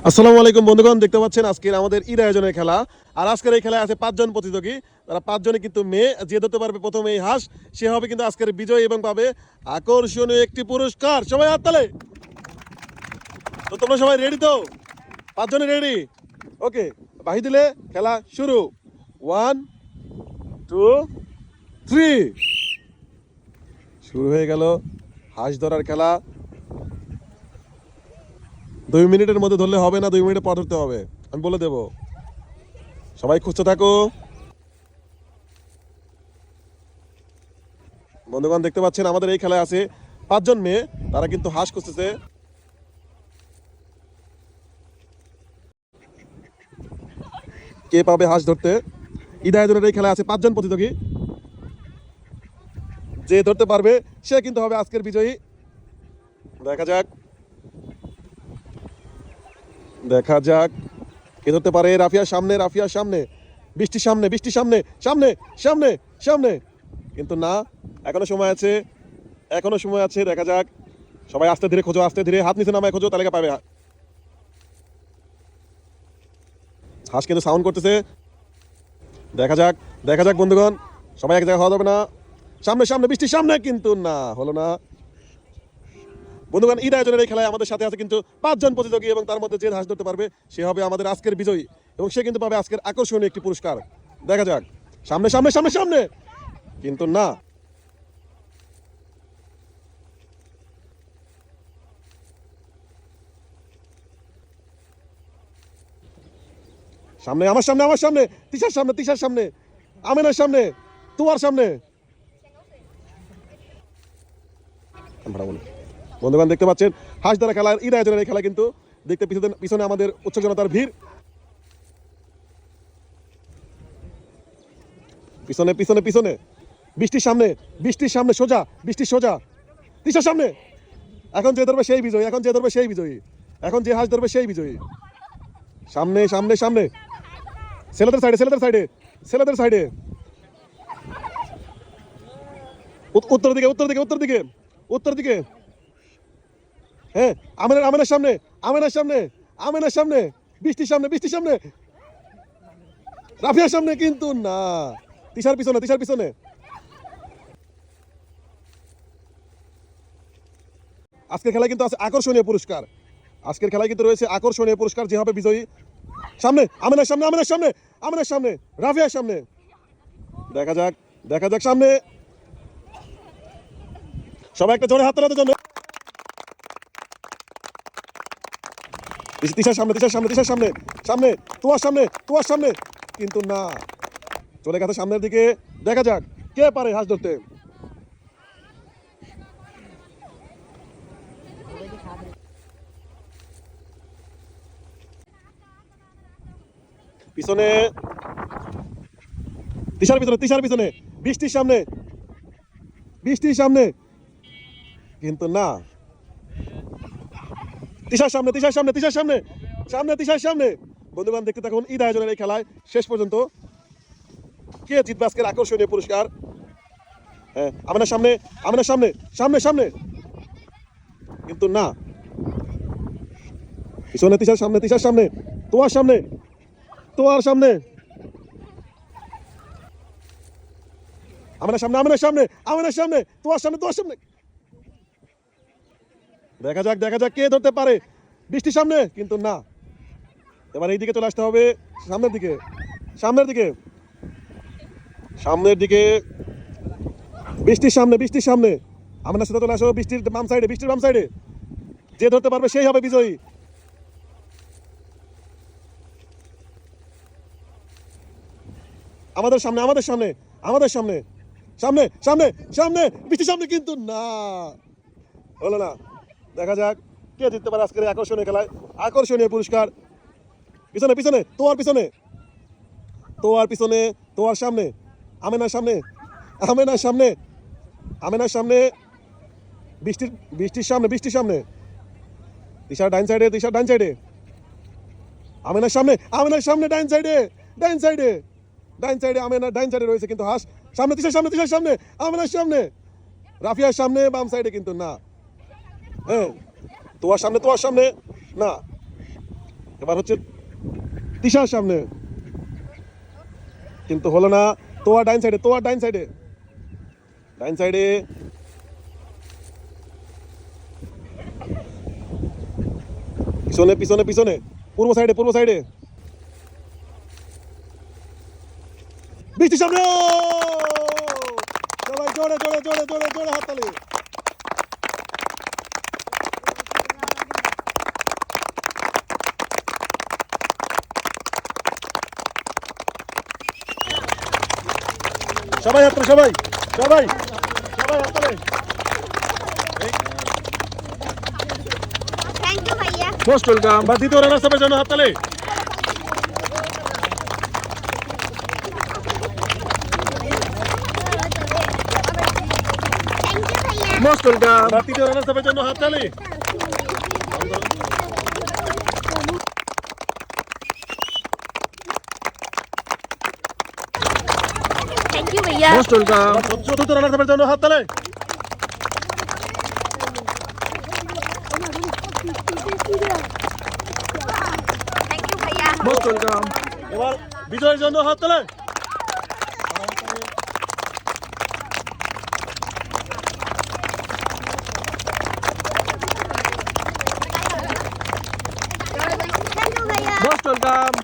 আসসালামু আলাইকুম বন্ধুগণ, দেখতে পাচ্ছেন আজকের আমাদের ঈদ আয়োজনের খেলা। আর আজকের এই খেলায় আছে 5 জন প্রতিযোগী। তারা 5 জনই কিন্তু মেয়ে। যে ধরতে পারবে প্রথমে এই হাঁস, সে হবে কিন্তু আজকের বিজয়ী এবং পাবে আকর্ষণীয় একটি পুরস্কার। সবাই হাততালি। তো তোমরা সবাই রেডি তো? 5 জনই রেডি? ওকে, বাহি দিলে খেলা শুরু। 1 2 3 শুরু হয়ে গেল হাঁস ধরার খেলা। 2 মিনিটের মধ্যে ধরলে হবে না, 2 মিনিটে পর ধরতে হবে, আমি বলে দেব। সবাই খুঁজতে থাকো। বন্ধুগণ, দেখতে পাচ্ছেন আমাদের এই খেলায় আছে 5 জন মেয়ে। তারা কিন্তু হাঁস খুঁজতেছে। কে পাবে হাঁস ধরতে? ঈদ আয়োজনের এই খেলায় আছে 5 জন প্রতিযোগী। যে ধরতে পারবে সে কিন্তু হবে আজকের বিজয়ী। দেখা যাক দেখা যাক কে ধরতে পারে। রাফিয়ার সামনে, রাফিয়ার সামনে, বৃষ্টির সামনে, বৃষ্টির সামনে, সামনে সামনে সামনে, কিন্তু না, এখনো সময় আছে, এখনো সময় আছে। দেখা যাক, সবাই আস্তে ধীরে খোঁজো, আস্তে ধীরে, হাত নিচে নামায় খোঁজো, তাহলে পাবে। হাঁস কিন্তু সাউন্ড করতেছে। দেখা যাক, দেখা যাক বন্ধুগণ, সবাই এক জায়গায় হওয়া যাবে না। সামনে সামনে, বৃষ্টির সামনে, কিন্তু না, হলো না। বন্ধুগণ, ঈদ আয়োজনের এই খেলায় আমাদের সাথে আছে কিন্তু 5 জন প্রতিযোগী, এবং তার মধ্যে যে হাঁস ধরতে পারবে সে হবে আমাদের আজকের বিজয়ী, এবং সে কিন্তু পাবে আজকের আকর্ষণীয় একটি পুরস্কার। দেখা যাক, সামনে সামনে সামনে সামনে, কিন্তু না। সামনে, আমার সামনে, আমার সামনে, তিশার সামনে, তিশার সামনে, আমেনার সামনে, তোমার সামনে। বন্ধুগণ, দেখতে পাচ্ছেন হাঁস ধরা খেলার ঈদ আয়োজনের এই খেলা কিন্তু দেখতে পিছনে আমাদের উচ্চ জনতার ভিড়। পিছনে পিছনে পিছনে, বৃষ্টির সামনে, বৃষ্টির সামনে, সোজা, বৃষ্টির সোজা, তিশার সামনে। এখন যে ধরবে সেই বিজয়ী, এখন যে ধরবে সেই বিজয়ী, এখন যে হাঁস ধরবে সেই বিজয়ী। সামনে সামনে সামনে, ছেলেদের সাইডে, ছেলেদের সাইডে, ছেলেদের সাইডে, উত্তর দিকে, উত্তর দিকে, উত্তর দিকে, উত্তর দিকে। হ্যাঁ, আমেনার, আমেনার সামনে, আমেনার সামনে, আমেনার সামনে, বৃষ্টির সামনে, বৃষ্টির সামনে, রাফিয়ার সামনে, কিন্তু না। তিশার পিছনে, তিশার পিছনে। আজকের খেলায় কিন্তু আছে আকর্ষণীয় পুরস্কার। আজকের খেলায় কিন্তু রয়েছে আকর্ষণীয় পুরস্কার, যে হবে বিজয়ী। সামনে, আমেনার সামনে, আমেনার সামনে, আমেনার সামনে, রাফিয়ার সামনে। দেখা যাক, দেখা যাক, সামনে। সবাই একটা জোরে হাত তোলার জন্য। তিশার সামনে, তিশার সামনে, তিশার সামনে, সামনে, তোমার সামনে, তোমার সামনে, কিন্তু না, চলে গেছে সামনের দিকে। দেখা যাক কে পারে হাঁস ধরতে। পিছনে, তিশার পিছনে, তিশার পিছনে, বৃষ্টির সামনে, বৃষ্টির সামনে, কিন্তু না। তিশার সামনে, তিশার সামনে, তিশার সামনে, সামনে, তিশার সামনে। বন্ধুগণ, দেখতে থাকুন ঈদ আয়োজনের এই খেলায় শেষ পর্যন্ত কে জিতবে আজকের আকর্ষণীয় পুরস্কার। হ্যাঁ, আমেনার সামনে, আমেনার সামনে, সামনে সামনে, কিন্তু না। পিছনে, তিশার সামনে, তিশার সামনে, তোমার সামনে, তোমার সামনে, আমেনার সামনে, আমেনার সামনে, আমেনার সামনে, তোমার সামনে, তোমার সামনে। দেখা যাক, দেখা যাক কে ধরতে পারে। বৃষ্টির সামনে, কিন্তু না। এবার এই দিকে চলে আসতে হবে, সামনের দিকে, সামনের দিকে, সামনের দিকে, বৃষ্টির সামনে, বৃষ্টির সামনে। আমেনার সাথে চলে আসো, বৃষ্টির বাম সাইডে, বৃষ্টির বাম সাইডে। যে ধরতে পারবে সেই হবে বিজয়ী। আমাদের সামনে, আমাদের সামনে, আমাদের সামনে, সামনে সামনে সামনে, বৃষ্টির সামনে, কিন্তু না, হলো না। দেখা যাক কে জিততে পারে আজকের আকর্ষণীয় খেলায় আকর্ষণীয় পুরস্কার। পিছনে, পিছনে, তোমার পিছনে, তোমার পিছনে, তোমার সামনে, আমেনার সামনে, আমেনার সামনে, আমেনার সামনে, বৃষ্টির, বৃষ্টির সামনে, বৃষ্টির সামনে, তিশার ডাইন সাইডে, তিশার ডাইন সাইডে, আমেনার সামনে, আমেনার সামনে, ডাইন সাইডে, ডাইন সাইডে, ডাইন সাইডে, আমেনার ডাইন সাইডে রয়েছে কিন্তু হাঁস। সামনে, তিশার সামনে, তিশার সামনে, আমেনার সামনে, রাফিয়ার সামনে বাম সাইডে, কিন্তু না। হ্যাঁ, তোমার সামনে, তোমার সামনে, না। এবার হচ্ছে তিশার সামনে, কিন্তু হলো না। তোয়া ডাইন সাইডে, তোয়া ডাইন সাইডে, ডাইন সাইডে। পিছনে পিছনে পিছনে, পূর্ব সাইডে, পূর্ব সাইডে। বৃষ্টির সামনে, সবাই জোরে জোরে জোরে জোরে জোরে হাততালি। সবাই হাততালি, সবাই সবাই সবাই হাততালি। থ্যাংক ইউ ভাইয়া। Most welcome. বা দ্বিতীয় রানার্স আপের জন্য হাততালি। থ্যাংক ইউ ভাইয়া। Most welcome. বা তৃতীয় রানার্স আপের জন্য হাততালি। থ্যাংক ইউ ভাইয়া। Most welcome. চতুর্থ রানার্স আপের জন্য হাততালি। থ্যাংক ইউ ভাইয়া। Most welcome. এবার বিজয়ের জন্য হাততালি।